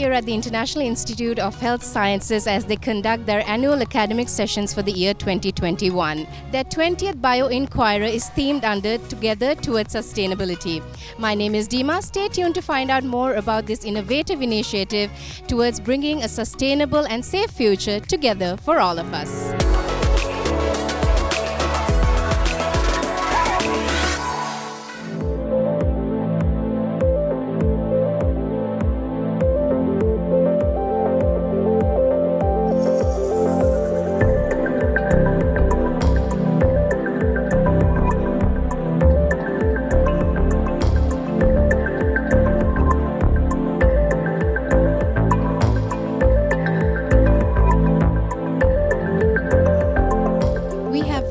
here at the International Institute of Health Sciences as they conduct their annual academic sessions for the year 2021. Their 20th Bio Inquirer is themed under Together Towards Sustainability. My name is Dima. Stay tuned to find out more about this innovative initiative towards bringing a sustainable and safe future together for all of us.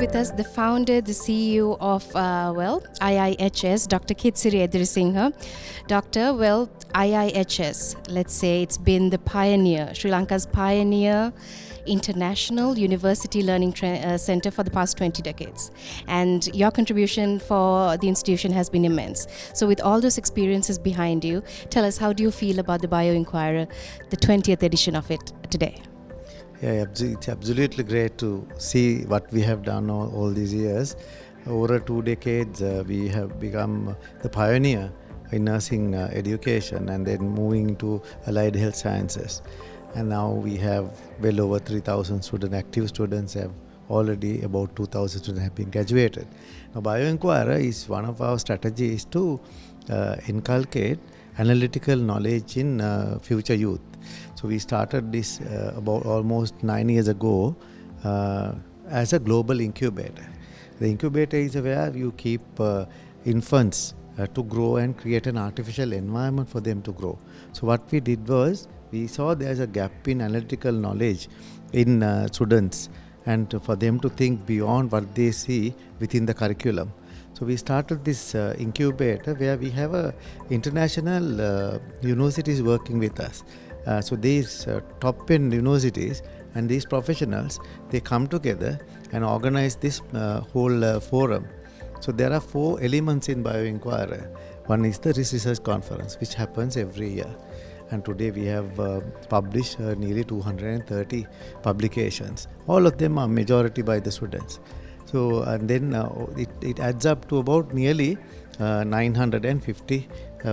With us, the founder, the CEO of IIHS, Dr. Kitsiri Edirisinghe. Dr. IIHS, let's say it's been the pioneer, Sri Lanka's pioneer international university learning center for the past 20 decades. And your contribution for the institution has been immense. So with all those experiences behind you, tell us, how do you feel about the Bio Inquirer, the 20th edition of it today? Yeah, it's absolutely great to see what we have done all these years. Over 2 decades, we have become the pioneer in nursing education and then moving to allied health sciences. And now we have well over 3,000 active students have already about 2,000 students have been graduated. Now, Bio Inquirer is one of our strategies to inculcate analytical knowledge in future youth. So we started this about almost 9 years ago as a global incubator. The incubator is where you keep infants to grow and create an artificial environment for them to grow. So what we did was, we saw there's a gap in analytical knowledge in students and for them to think beyond what they see within the curriculum. So we started this incubator where we have international universities working with us. So these top-end universities and these professionals, they come together and organize this whole forum. So there are 4 elements in Bio Inquirer. One is the research conference, which happens every year. And today we have published nearly 230 publications. All of them are majority by the students. So and then it adds up to about nearly 950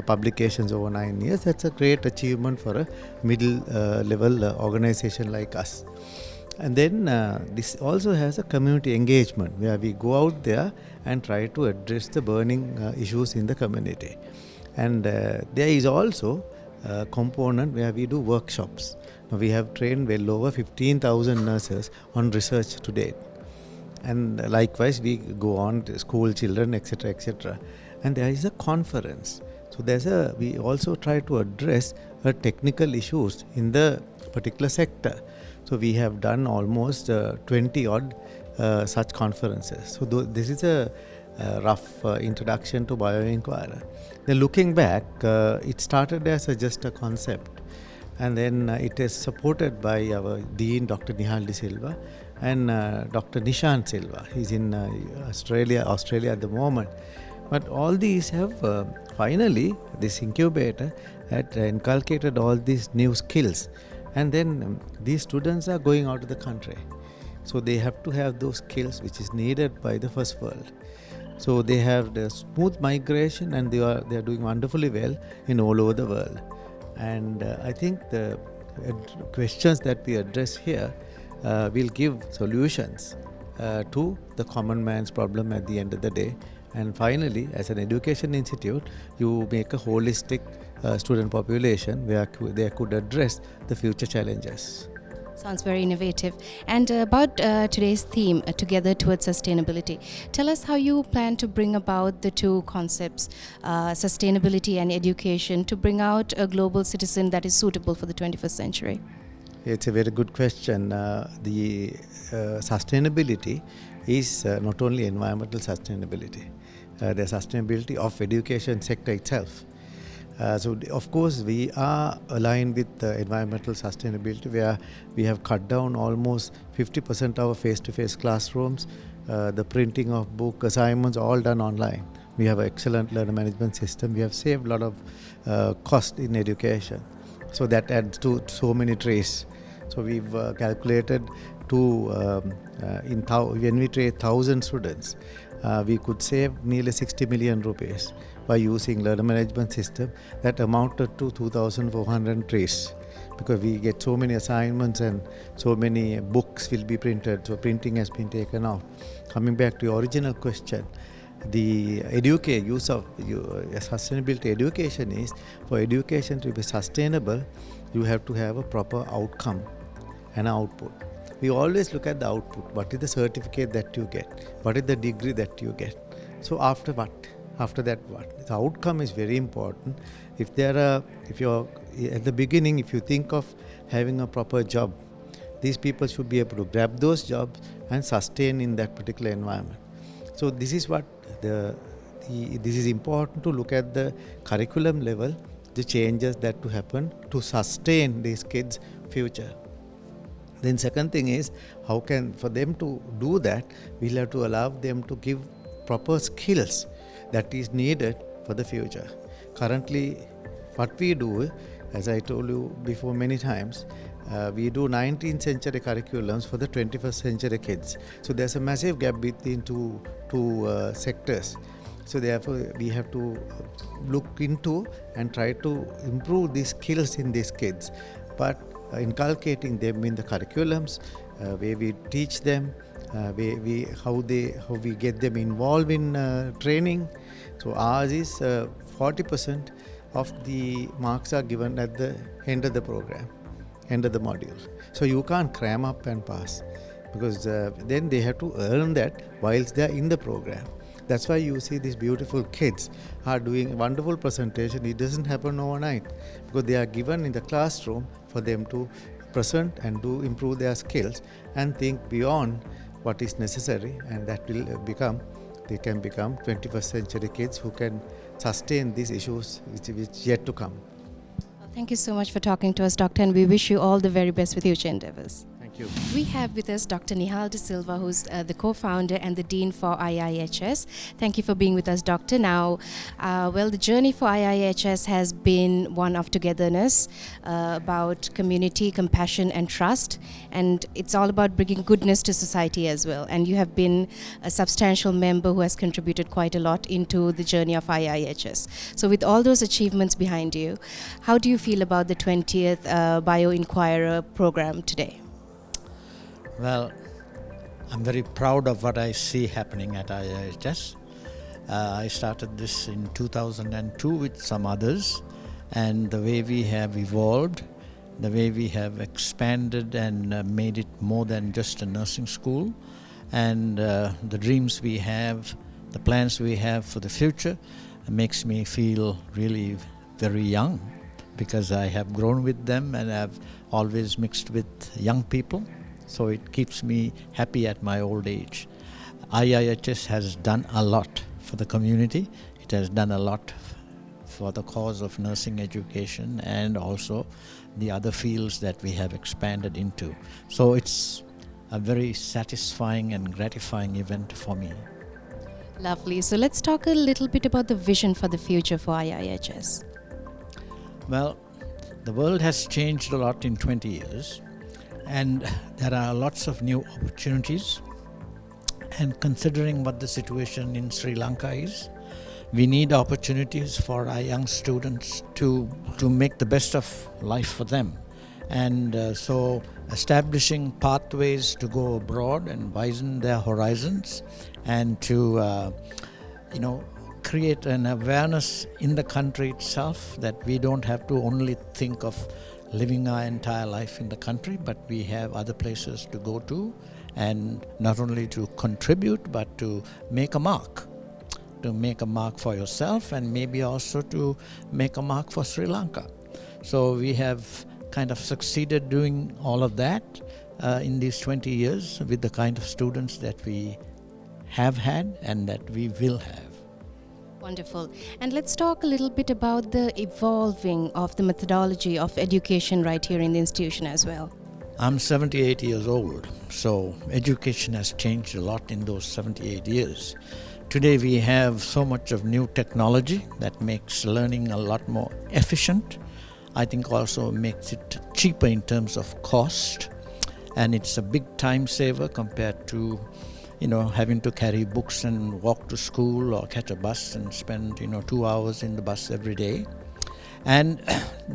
publications over 9 years. That's a great achievement for a middle level organization like us. And then this also has a community engagement where we go out there and try to address the burning issues in the community. And there is also a component where we do workshops. Now, we have trained well over 15,000 nurses on research to date. And likewise, we go on to school children, etc., etc. And there is a conference. So we also try to address technical issues in the particular sector. So we have done almost 20 odd such conferences. So this is a rough introduction to Bio Inquirer. Then looking back, it started as just a concept. And then it is supported by our Dean, Dr. Nihal De Silva, and Dr. Nishant Silva. He's in Australia at the moment. But all these have finally, this incubator had inculcated all these new skills. And then these students are going out of the country. So they have to have those skills which is needed by the first world. So they have the smooth migration and they are doing wonderfully well in all over the world. And I think the questions that we address here will give solutions to the common man's problem at the end of the day. And finally, as an education institute, you make a holistic student population where they could address the future challenges. Sounds very innovative. And about today's theme, Together Towards Sustainability, tell us how you plan to bring about the two concepts, sustainability and education, to bring out a global citizen that is suitable for the 21st century. It's a very good question. The sustainability is not only environmental sustainability, the sustainability of education sector itself. So of course we are aligned with environmental sustainability, where we have cut down almost 50% of our face-to-face classrooms, the printing of book assignments all done online. We have an excellent learner management system. We have saved a lot of cost in education. So that adds to so many trays. So we've calculated when we train 1,000 students, we could save nearly 60 million rupees by using learner management system. That amounted to 2,400 trays, because we get so many assignments and so many books will be printed, so printing has been taken out. Coming back to your original question, the use of sustainability education is, for education to be sustainable, you have to have a proper outcome and output. We always look at the output. What is the certificate that you get? What is the degree that you get? So after what? After that what? The outcome is very important. If you're at the beginning, if you think of having a proper job, these people should be able to grab those jobs and sustain in that particular environment. So this is what this is important to look at the curriculum level, the changes that to happen to sustain these kids' future. Then second thing is, for them to do that, we'll have to allow them to give proper skills that is needed for the future. Currently, what we do, as I told you before many times, we do 19th century curriculums for the 21st century kids. So there's a massive gap between two sectors. So therefore, we have to look into and try to improve these skills in these kids. But inculcating them in the curriculums, where we teach them, how we get them involved in training. So ours is 40% of the marks are given at the end of the program, end of the module. So you can't cram up and pass, because then they have to earn that whilst they are in the program. That's why you see these beautiful kids are doing wonderful presentation. It doesn't happen overnight, because they are given in the classroom for them to present and do improve their skills and think beyond what is necessary, and that will they can become 21st century kids who can sustain these issues which yet to come. Thank you so much for talking to us, Doctor, and we wish you all the very best with future endeavors. Thank you. We have with us Dr. Nihal De Silva, who's the co-founder and the Dean for IIHS. Thank you for being with us, Doctor. Now, the journey for IIHS has been one of togetherness, about community, compassion and trust. And it's all about bringing goodness to society as well. And you have been a substantial member who has contributed quite a lot into the journey of IIHS. So with all those achievements behind you, how do you feel about the 20th Bio Inquirer program today? Well, I'm very proud of what I see happening at IIHS. I started this in 2002 with some others, and the way we have evolved, the way we have expanded and made it more than just a nursing school, and the dreams we have, the plans we have for the future, makes me feel really very young, because I have grown with them and I've always mixed with young people. So it keeps me happy at my old age. IIHS has done a lot for the community. It has done a lot for the cause of nursing education and also the other fields that we have expanded into. So it's a very satisfying and gratifying event for me. Lovely. So let's talk a little bit about the vision for the future for IIHS. Well, the world has changed a lot in 20 years. And there are lots of new opportunities. And considering what the situation in Sri Lanka is, we need opportunities for our young students to make the best of life for them. And so establishing pathways to go abroad and widen their horizons, and to create an awareness in the country itself that we don't have to only think of living our entire life in the country, but we have other places to go to, and not only to contribute but to make a mark for yourself, and maybe also to make a mark for Sri Lanka. So we have kind of succeeded doing all of that in these 20 years with the kind of students that we have had and that we will have. Wonderful. And let's talk a little bit about the evolving of the methodology of education right here in the institution as well. I'm 78 years old, so education has changed a lot in those 78 years. Today we have so much of new technology that makes learning a lot more efficient. I think also makes it cheaper in terms of cost, and it's a big time saver compared to having to carry books and walk to school or catch a bus and spend 2 hours in the bus every day. And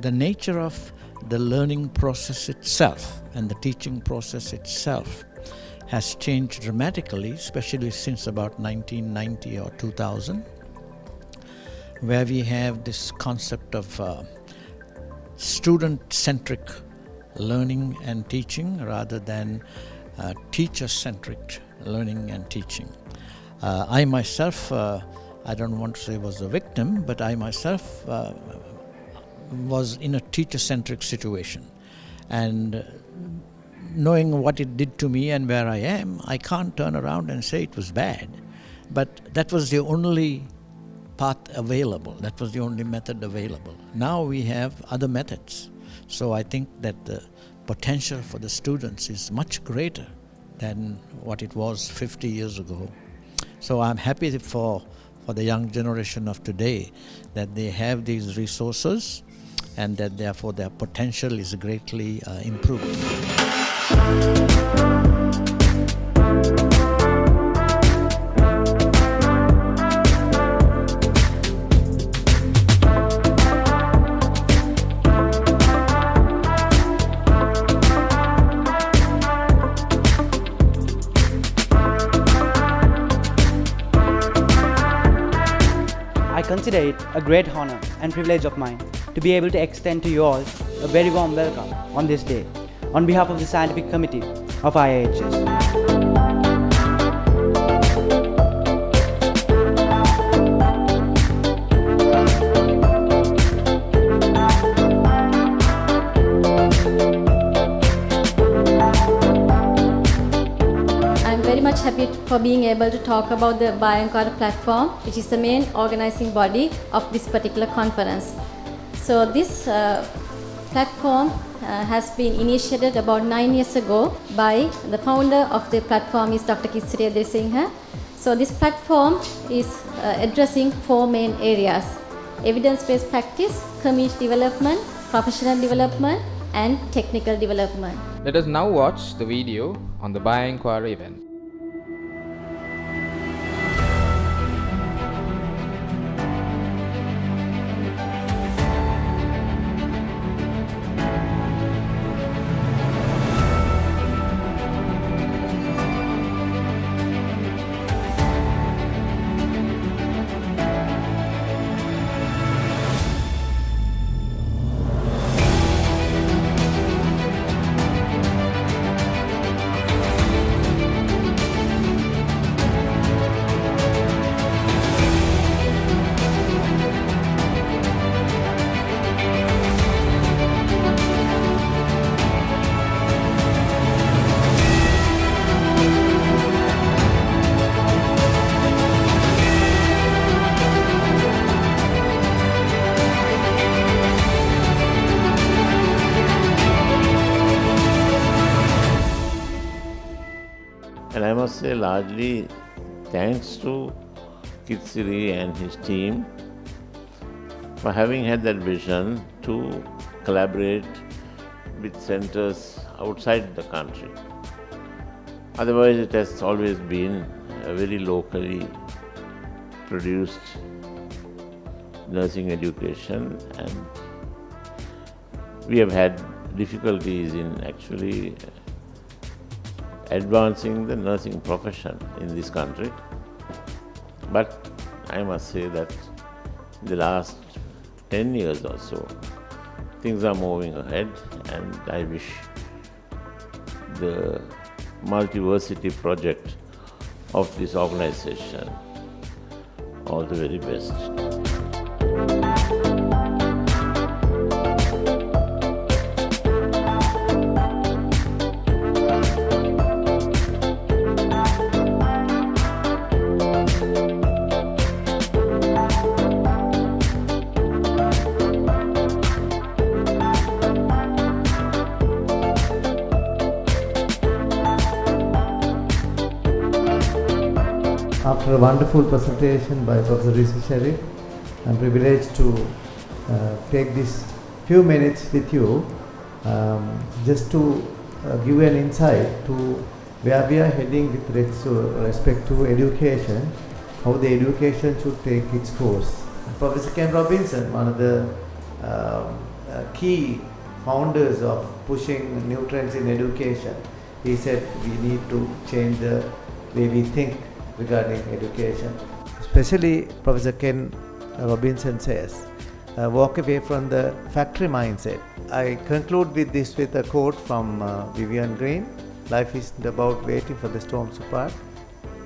the nature of the learning process itself and the teaching process itself has changed dramatically, especially since about 1990 or 2000, where we have this concept of student-centric learning and teaching rather than teacher-centric learning and teaching. I myself, I don't want to say was a victim, but I myself was in a teacher-centric situation. And knowing what it did to me and where I am, I can't turn around and say it was bad. But that was the only path available. That was the only method available. Now we have other methods. So I think that the potential for the students is much greater than what it was 50 years ago. So I'm happy for the young generation of today that they have these resources and that therefore their potential is greatly improved. I consider it a great honor and privilege of mine to be able to extend to you all a very warm welcome on this day on behalf of the Scientific Committee of IIHS. I'm very much happy for being able to talk about the Inquirer platform, which is the main organizing body of this particular conference. So this platform has been initiated about 9 years ago by the founder of the platform is Dr. Kitsiriya Edirisinghe. So this platform is addressing 4 main areas: evidence-based practice, community development, professional development, and technical development. Let us now watch the video on the Inquirer event. And I must say, largely thanks to Kitsiri and his team for having had that vision to collaborate with centers outside the country. Otherwise, it has always been a very locally produced nursing education, and we have had difficulties in actually advancing the nursing profession in this country. But I must say that in the last 10 years or so, things are moving ahead, and I wish the multiversity project of this organization all the very best. After a wonderful presentation by Professor Rishi Sharif, I'm privileged to take this few minutes with you just to give an insight to where we are heading with respect to education, how the education should take its course. Professor Ken Robinson, one of the key founders of pushing new trends in education, he said we need to change the way we think regarding education. Especially Professor Ken Robinson says, walk away from the factory mindset. I conclude with this with a quote from Vivian Green. Life isn't about waiting for the storms to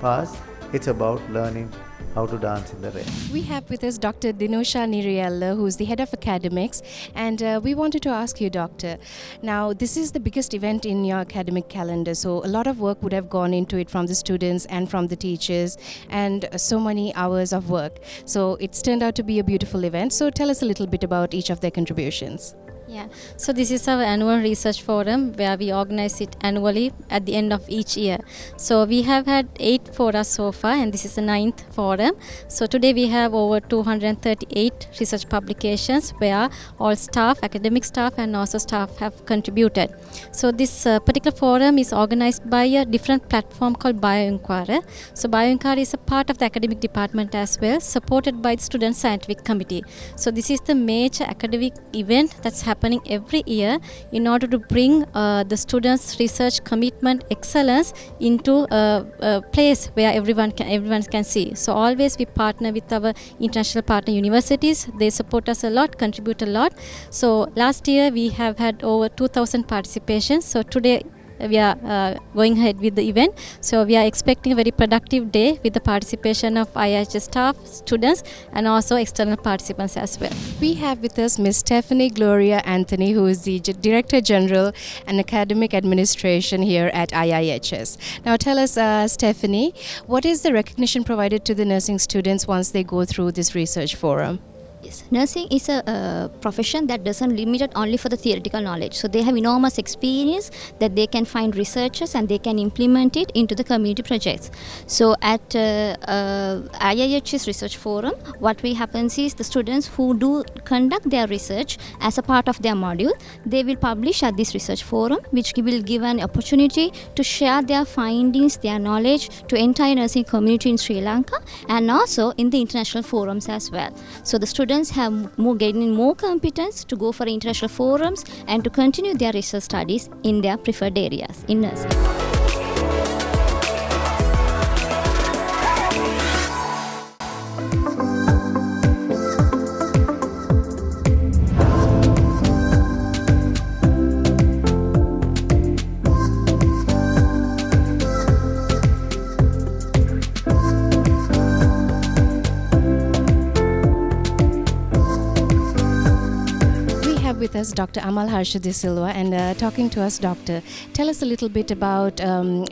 pass. It's about learning how to dance in the rain. We have with us Dr. Dinusha Niriella, who's the head of academics, and we wanted to ask you, Doctor, now this is the biggest event in your academic calendar, so a lot of work would have gone into it from the students and from the teachers, and so many hours of work. So it's turned out to be a beautiful event. So tell us a little bit about each of their contributions. Yeah, so this is our annual research forum where we organize it annually at the end of each year. So we have had 8 fora so far, and this is the 9th forum. So today we have over 238 research publications where all staff, academic staff and also staff have contributed. So this particular forum is organized by a different platform called Inquirer. So Inquirer is a part of the academic department as well, supported by the Student Scientific Committee. So this is the major academic event that's happening every year in order to bring the students' research commitment excellence into a place where everyone can see. So always we partner with our international partner universities. They support us a lot, contribute a lot. So last year we have had over 2,000 participations. So today we are going ahead with the event. So we are expecting a very productive day with the participation of IIHS staff, students and also external participants as well. We have with us Ms. Stephanie Gloria Anthony, who is the Director General and Academic Administration here at IIHS. Now tell us, Stephanie, what is the recognition provided to the nursing students once they go through this research forum? Yes, nursing is a profession that doesn't limit it only for the theoretical knowledge. So they have enormous experience that they can find researchers and they can implement it into the community projects. So at IIHS Research Forum, what happens is the students who do conduct their research as a part of their module, they will publish at this research forum, which will give an opportunity to share their findings, their knowledge to entire nursing community in Sri Lanka and also in the international forums as well. So the students have gaining more competence to go for international forums and to continue their research studies in their preferred areas in nursing. With us Dr. Amal Harsha De Silva, and talking to us, Doctor, tell us a little bit about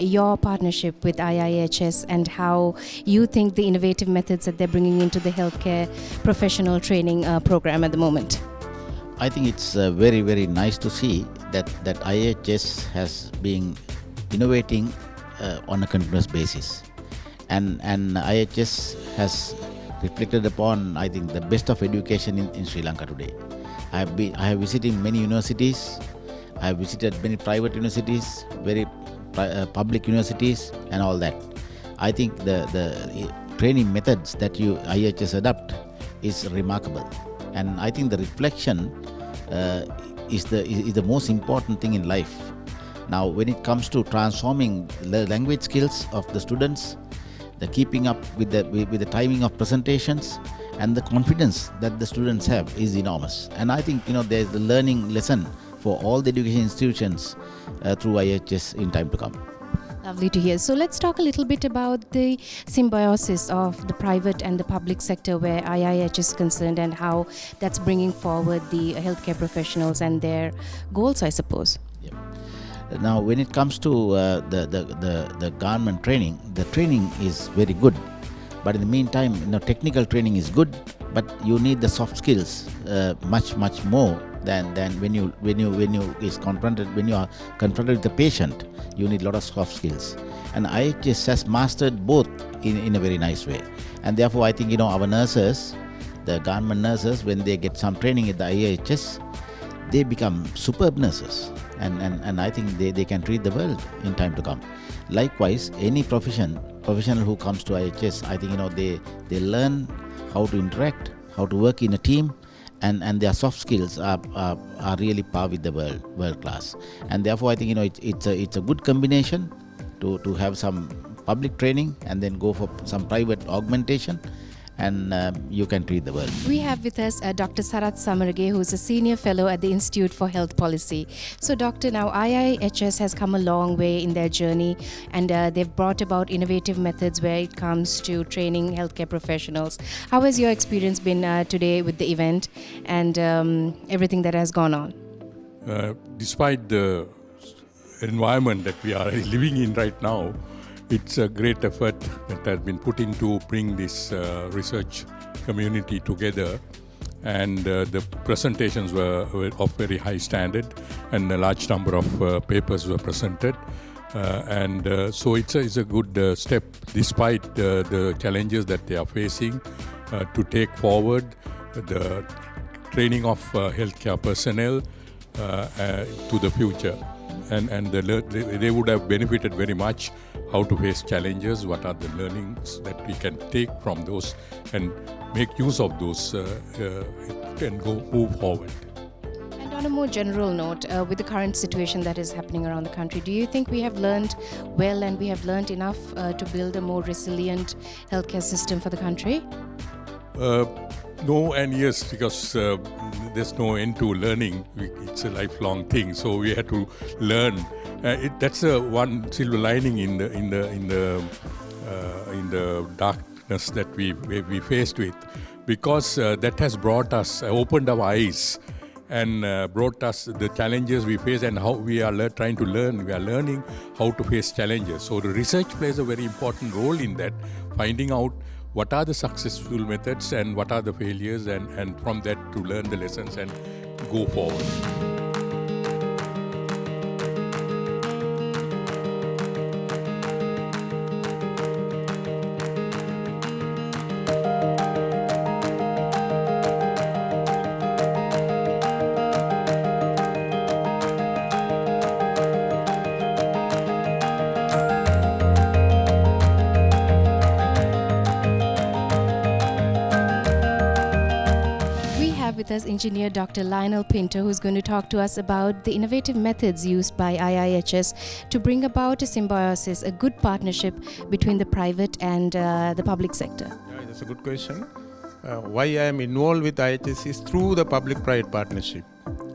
your partnership with IIHS and how you think the innovative methods that they're bringing into the healthcare professional training program at the moment. I think it's very, very nice to see that IIHS has been innovating on a continuous basis, and IIHS has reflected upon, I think, the best of education in Sri Lanka today. I have visited many universities. I have visited many private universities, very public universities, and all that. I think the training methods that IIHS adopt is remarkable, and I think the reflection is the most important thing in life. Now, when it comes to transforming the language skills of the students, the keeping up with the timing of presentations, and the confidence that the students have is enormous. And I think there's the learning lesson for all the education institutions through IIHS in time to come. Lovely to hear. So let's talk a little bit about the symbiosis of the private and the public sector where IIHS is concerned and how that's bringing forward the healthcare professionals and their goals, I suppose. Yeah. Now, when it comes to the government training, the training is very good. But in the meantime, technical training is good, but you need the soft skills much more than when you are confronted with the patient. You need a lot of soft skills, and IIHS has mastered both in a very nice way. And therefore, I think our nurses, the government nurses, when they get some training at the IIHS, they become superb nurses, and I think they can treat the world in time to come. Likewise, any professional who comes to IHS, I think they learn how to interact, how to work in a team, and their soft skills are really par with the world class. And therefore, I think it's a good combination to have some public training and then go for some private augmentation, and you can treat the world. We have with us Dr. Sarat Samarage, who is a senior fellow at the Institute for Health Policy. So, Doctor, now IIHS has come a long way in their journey, and they've brought about innovative methods where it comes to training healthcare professionals. How has your experience been today with the event and everything that has gone on? Despite the environment that we are living in right now, it's a great effort that has been put in to bring this research community together, and the presentations were of very high standard, and a large number of papers were presented, so it's a good step despite the challenges that they are facing, to take forward the training of healthcare personnel to the future. And they would have benefited very much how to face challenges, what are the learnings that we can take from those and make use of those and move forward. And on a more general note, with the current situation that is happening around the country, do you think we have learned well and we have learned enough to build a more resilient healthcare system for the country? No and yes, because there's no end to learning. It's a lifelong thing, so we have to learn. That's one silver lining in the darkness that we faced with, because that has brought us, opened our eyes, and brought us the challenges we face and how we are trying to learn. We are learning how to face challenges. So the research plays a very important role in that, finding out what are the successful methods and what are the failures, and from that to learn the lessons and go forward. With us engineer Dr. Lionel Pinto, who's going to talk to us about the innovative methods used by IIHS to bring about a symbiosis, a good partnership between the private and the public sector. Yeah, that's a good question. Why I am involved with IIHS is through the public-private partnership.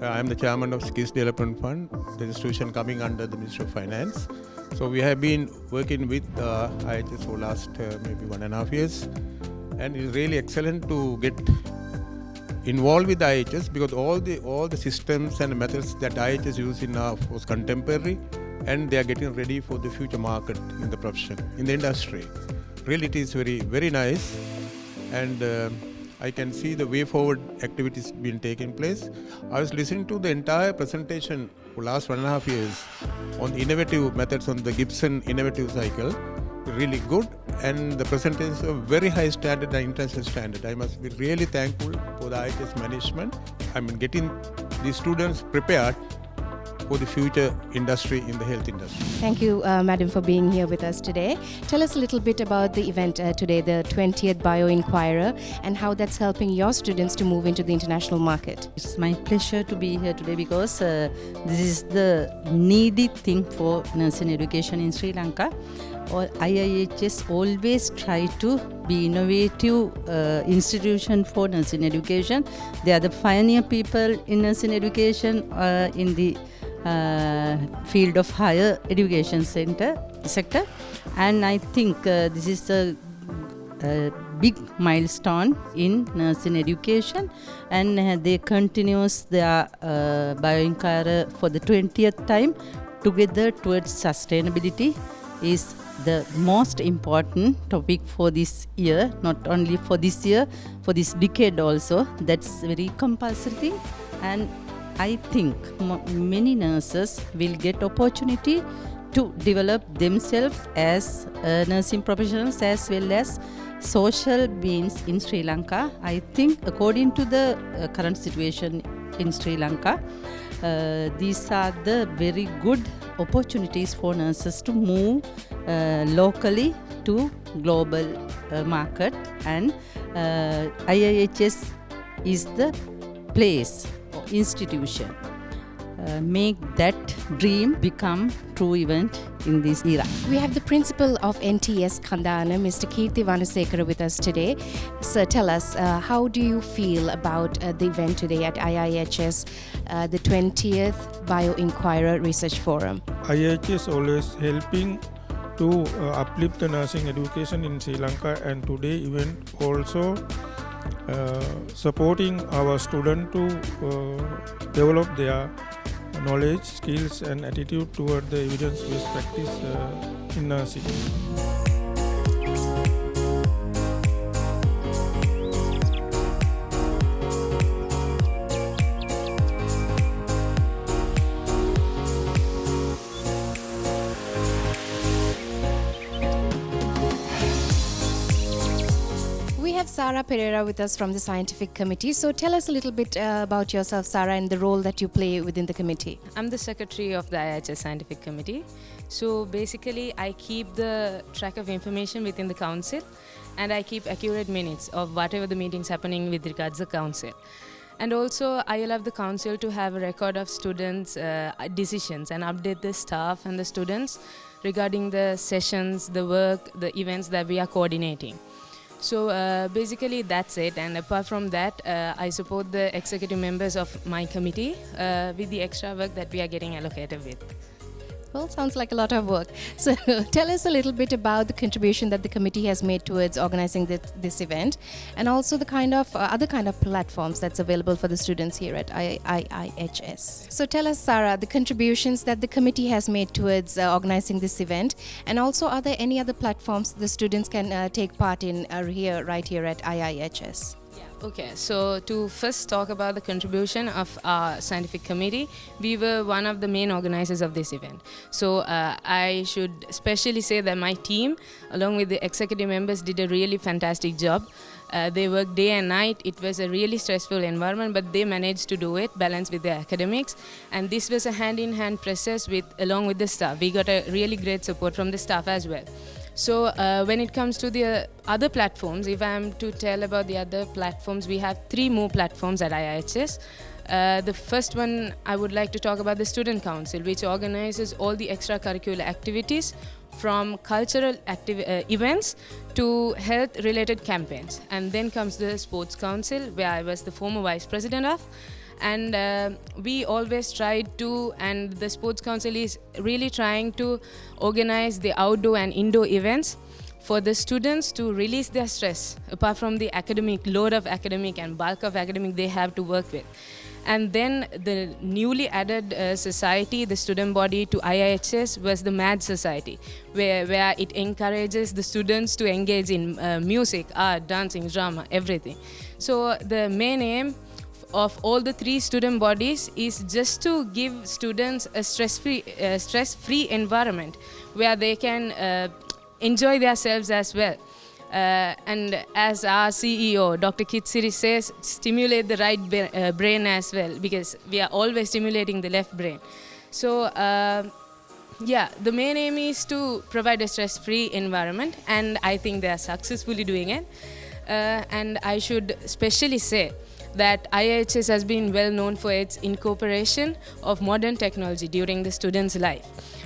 I am the chairman of Skills Development Fund, the institution coming under the Ministry of Finance. So we have been working with IIHS for last maybe 1.5 years, and it's really excellent to get involved with IIHS, because all the systems and methods that IIHS use in now was contemporary, and they are getting ready for the future market in the profession, in the industry. Really, it is very, very nice, and I can see the way forward activities being taking place. I was listening to the entire presentation for last 1.5 years on the innovative methods on the Gibson innovative cycle. Really good, and the presentations are very high standard and international standard. I must be really thankful for the IIHS management. I mean, getting the students prepared for the future industry in the health industry. Thank you, Madam, for being here with us today. Tell us a little bit about the event today, the 20th Bio Inquirer, and how that's helping your students to move into the international market. It's my pleasure to be here today, because this is the needed thing for nursing education in Sri Lanka. IIHS always try to be innovative institution for nursing education. They are the pioneer people in nursing education in the field of higher education sector, and I think this is a big milestone in nursing education, and they continues their Bio Inquirer for the 20th time. Together towards sustainability is the most important topic for this year, not only for this year, for this decade also. That's very compulsory thing, and I think many nurses will get opportunity to develop themselves as nursing professionals as well as social beings in Sri Lanka. I think according to the current situation in Sri Lanka. These are the very good opportunities for nurses to move locally to global market, and IIHS is the place or institution make that dream become true event in this era. We have the principal of NTS Kandana, Mr. Kirti Vanasekara, with us today. Sir, tell us, how do you feel about the event today at IIHS, the 20th Bio-Inquirer Research Forum? IIHS always helping to uplift the nursing education in Sri Lanka, and today event also supporting our students to develop their knowledge, skills and attitude toward the evidence-based practice in nursing. We have Sarah Pereira with us from the scientific committee. So tell us a little bit about yourself, Sarah, and the role that you play within the committee. I'm the secretary of the IIHS scientific committee. So basically I keep the track of information within the council, and I keep accurate minutes of whatever the meetings happening with regards to the council. And also I allow the council to have a record of students' decisions and update the staff and the students regarding the sessions, the work, the events that we are coordinating. So basically that's it, and apart from that I support the executive members of my committee with the extra work that we are getting allocated with. Well, sounds like a lot of work. So tell us a little bit about the contribution that the committee has made towards organizing this event, and also the kind of other kind of platforms that's available for the students here at IIHS. So tell us, Sarah, the contributions that the committee has made towards organizing this event, and also are there any other platforms the students can take part in right here at IIHS? Okay, so to first talk about the contribution of our scientific committee, we were one of the main organizers of this event. So I should especially say that my team, along with the executive members, did a really fantastic job. They worked day and night. It was a really stressful environment, but they managed to do it, balanced with their academics. And this was a hand-in-hand process along with the staff. We got a really great support from the staff as well. So when it comes to the other platforms, if I am to tell about the other platforms, we have 3 more platforms at IIHS. The first one, I would like to talk about the Student Council, which organizes all the extracurricular activities from cultural events to health-related campaigns. And then comes the Sports Council, where I was the former vice president of. And we always tried to, and the Sports Council is really trying to organize the outdoor and indoor events for the students to release their stress, apart from the academic load of academic and bulk of academic they have to work with. And then the newly added society, the student body to IIHS, was the MAD Society, where it encourages the students to engage in music, art, dancing, drama, everything. So the main aim of all the 3 student bodies is just to give students a stress-free environment where they can enjoy themselves as well. And as our CEO, Dr. Kitsiri says, stimulate the right brain as well, because we are always stimulating the left brain. So yeah, the main aim is to provide a stress-free environment, and I think they are successfully doing it. And I should especially say that IIHS has been well known for its incorporation of modern technology during the students' life,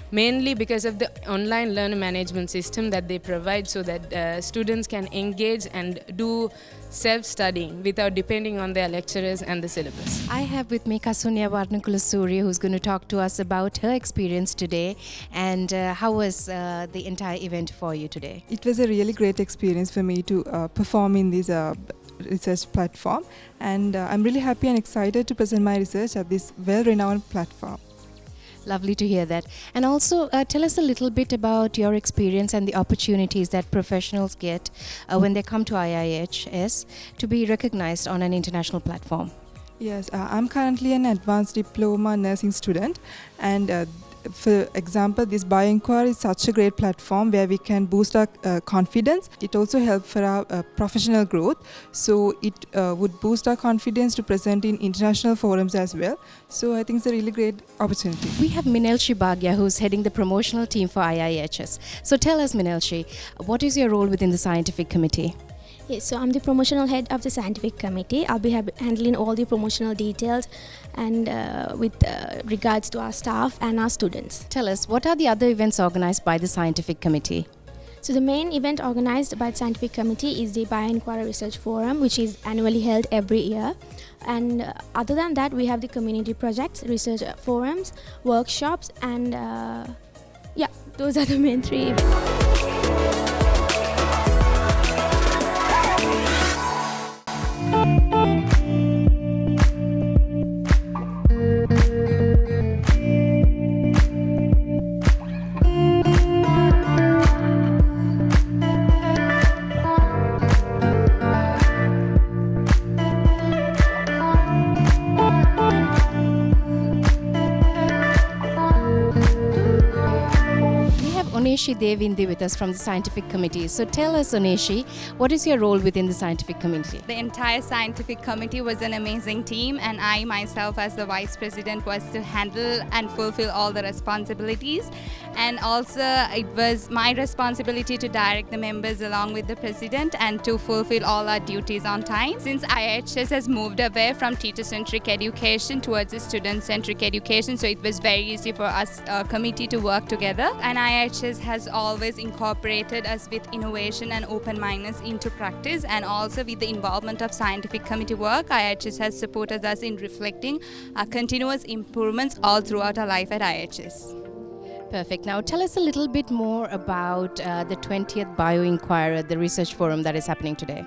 mainly because of the online learner management system that they provide, so that students can engage and do self-studying without depending on their lecturers and the syllabus. I have with me Kasunya Varnakulasuri, who's going to talk to us about her experience today, and how was the entire event for you today? It was a really great experience for me to perform in this research platform, and I'm really happy and excited to present my research at this well-renowned platform. Lovely to hear that. And also tell us a little bit about your experience and the opportunities that professionals get when they come to IIHS to be recognized on an international platform. Yes, I'm currently an advanced diploma nursing student, and for example, this BioInquirer is such a great platform where we can boost our confidence. It also helps for our professional growth. So it would boost our confidence to present in international forums as well. So I think it's a really great opportunity. We have Minelshi Bhagia, who's heading the promotional team for IIHS. So tell us, Minelshi, what is your role within the scientific committee? Yes, so I'm the promotional head of the scientific committee. I'll be handling all the promotional details and with regards to our staff and our students. Tell us, what are the other events organized by the scientific committee? So the main event organized by the scientific committee is the BioInquirer Research Forum, which is annually held every year. And other than that, we have the community projects, research forums, workshops, and yeah, those are the main 3 events. Oneshi Devindi with us from the scientific committee. So tell us, Oneshi, what is your role within the scientific committee? The entire scientific committee was an amazing team, and I myself as the vice president was to handle and fulfill all the responsibilities. And also it was my responsibility to direct the members along with the president and to fulfill all our duties on time. Since IIHS has moved away from teacher-centric education towards a student-centric education, so it was very easy for us committee to work together. And IIHS has always incorporated us with innovation and open-mindedness into practice, and also with the involvement of scientific committee work, IIHS has supported us in reflecting our continuous improvements all throughout our life at IIHS. Perfect. Now tell us a little bit more about the 20th BioInquirer, the research forum that is happening today.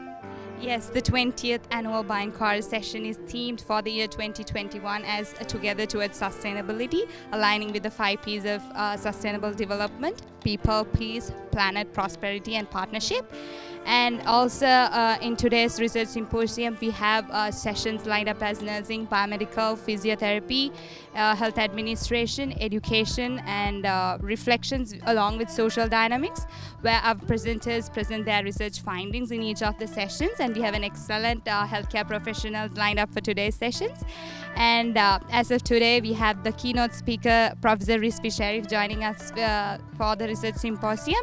Yes, the 20th annual BioInquirer session is themed for the year 2021 as Together Towards Sustainability, aligning with the 5 P's of sustainable development: people, peace, planet, prosperity, and partnership. And also in today's research symposium, we have sessions lined up as nursing, biomedical, physiotherapy, health administration, education, and reflections along with social dynamics, where our presenters present their research findings in each of the sessions. And we have an excellent healthcare professionals lined up for today's sessions. And as of today, we have the keynote speaker, Professor Rizvi Sharif, joining us for the research symposium.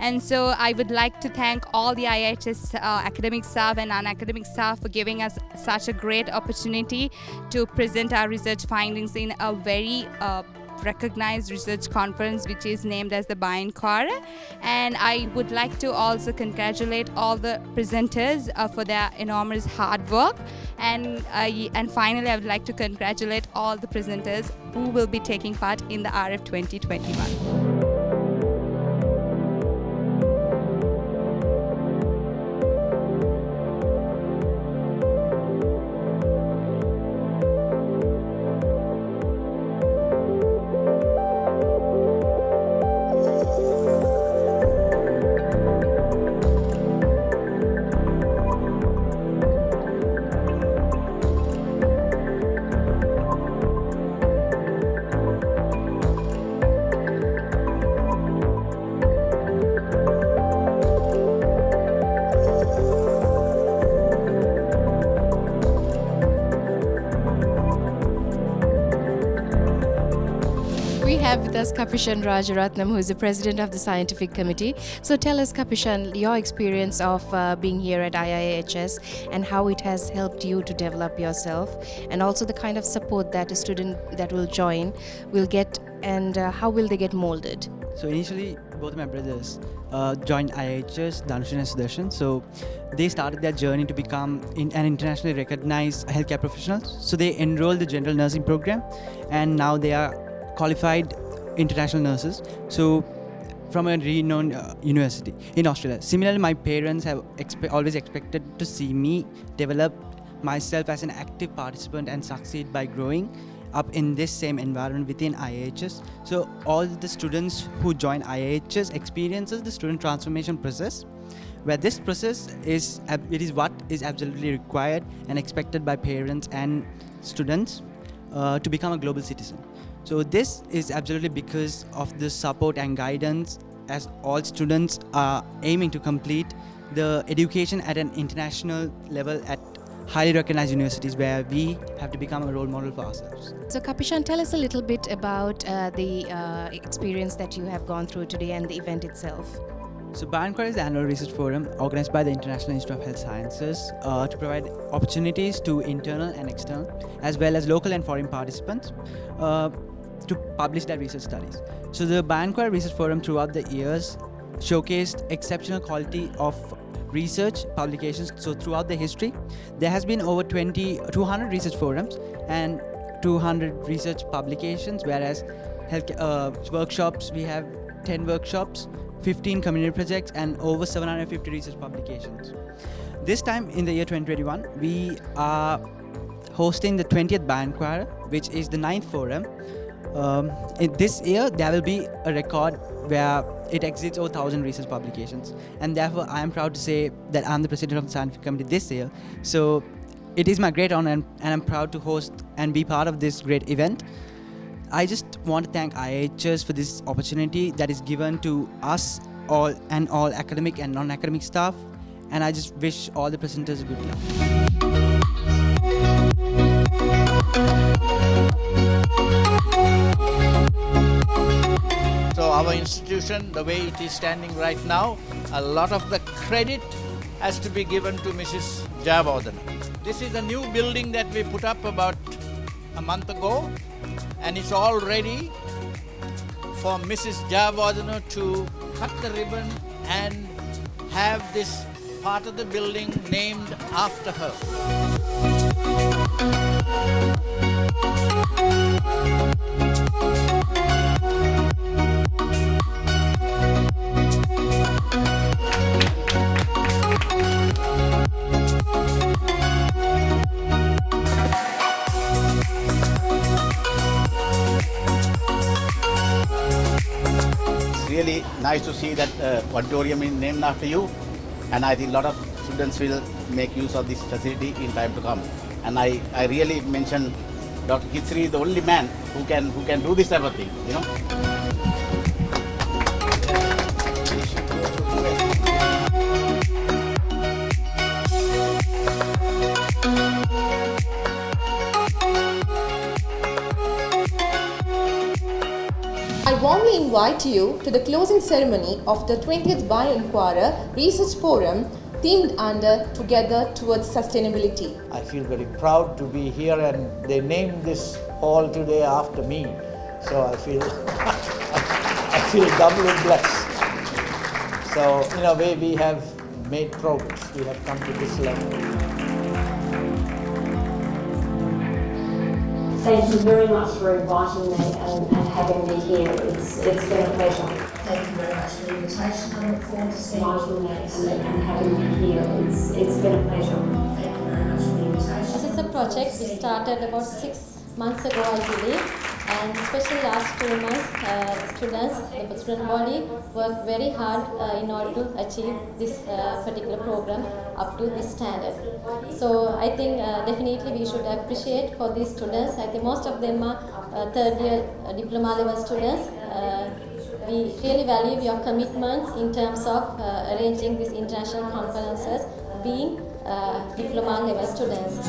And so I would like to thank all the IIHS academic staff and non-academic staff for giving us such a great opportunity to present our research findings in a very recognized research conference, which is named as the BioInquirer. And I would like to also congratulate all the presenters for their enormous hard work. And finally, I would like to congratulate all the presenters who will be taking part in the RF 2021. We have with us Kapishan Rajaratnam, who is the president of the scientific committee. So tell us, Kapishan, your experience of being here at IIHS and how it has helped you to develop yourself, and also the kind of support that a student that will join will get, and how will they get molded. So initially, both my brothers joined IIHS, Dhanush and Sudarshan. So they started their journey to become an internationally recognized healthcare professional. So they enrolled the general nursing program, and now they are qualified international nurses. So from a renowned university in Australia. Similarly, my parents have always expected to see me develop myself as an active participant and succeed by growing up in this same environment within IIHS. So all the students who join IIHS experiences the student transformation process, where this process is what is absolutely required and expected by parents and students to become a global citizen. So this is absolutely because of the support and guidance, as all students are aiming to complete the education at an international level at highly recognized universities where we have to become a role model for ourselves. So Kapishan, tell us a little bit about the experience that you have gone through today and the event itself. So BioInquirer is the annual research forum organized by the International Institute of Health Sciences to provide opportunities to internal and external, as well as local and foreign participants to publish their research studies. So the BioInquirer Research Forum throughout the years showcased exceptional quality of research publications. So throughout the history, there has been over 200 research forums and 200 research publications, whereas health workshops, we have 10 workshops, 15 community projects, and over 750 research publications. This time in the year 2021, we are hosting the 20th BioInquirer, which is the 9th forum. In this year, there will be a record where it exceeds over 1,000 research publications, and therefore I am proud to say that I'm the president of the scientific committee this year. So it is my great honor, and I'm proud to host and be part of this great event. I just want to thank IIHS for this opportunity that is given to us all and all academic and non-academic staff, and I just wish all the presenters good luck. So our institution, the way it is standing right now, a lot of the credit has to be given to Mrs. Jayawardena. This is a new building that we put up about a month ago, and it's all ready for Mrs. Jayawardena to cut the ribbon and have this part of the building named after her. Really nice to see that auditorium is named after you, and I think a lot of students will make use of this facility in time to come. And I really mention Dr. Kitsiri is the only man who can do this type of thing, you know. I warmly invite you to the closing ceremony of the 20th BioInquirer Research Forum themed under Together Towards Sustainability. I feel very proud to be here, and they named this hall today after me. So I feel I feel doubly blessed. So in a way we have made progress. We have come to this level. Thank you very much for inviting me and having me here. It's been a pleasure. Thank you very much for the invitation. I look forward to seeing you and having me here. It's been a pleasure. Thank you very much for the invitation. This is a project we started about 6 months ago, I believe. And especially last 2 months, the student body worked very hard in order to achieve this particular program up to this standard. So I think definitely we should appreciate for these students. I think most of them are third year diploma level students. We really value your commitments in terms of arranging these international conferences, being diploma level students.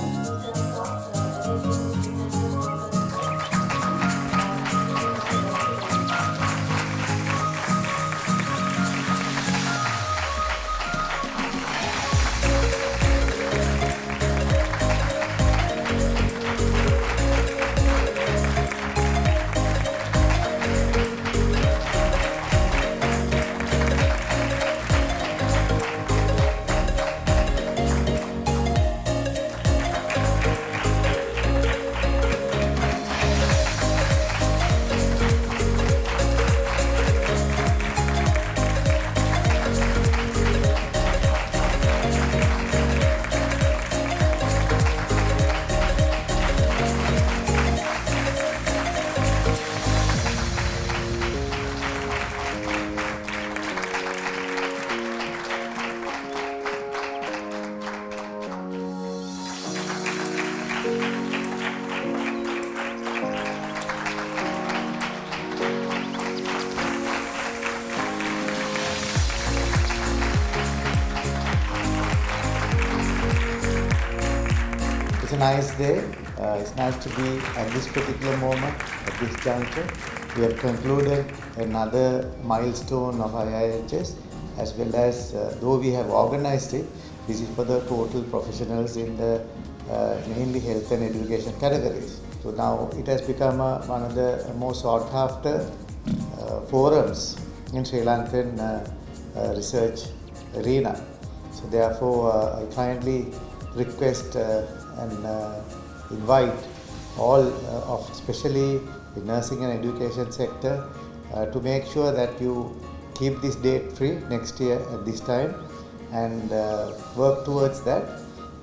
nice day. It's nice to be at this particular moment, at this juncture. We have concluded another milestone of IIHS, as well as, though we have organized it, this is for the total professionals in the mainly health and education categories. So now it has become one of the most sought after forums in Sri Lankan research arena. So therefore, I kindly request and invite all of, especially the nursing and education sector, to make sure that you keep this date free next year at this time and work towards that.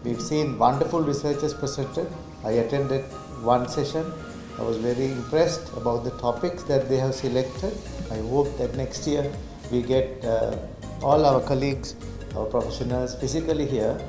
We've seen wonderful researchers presented. I attended one session. I was very impressed about the topics that they have selected. I hope that next year we get all our colleagues, our professionals physically here,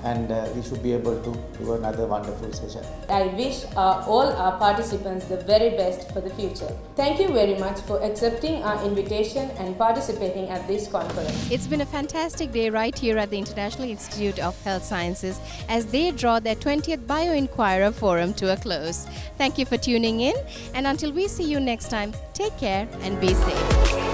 and we should be able to do another wonderful session. I wish all our participants the very best for the future. Thank you very much for accepting our invitation and participating at this conference. It's been a fantastic day right here at the International Institute of Health Sciences as they draw their 20th Bio-Inquirer Forum to a close. Thank you for tuning in, and until we see you next time, take care and be safe.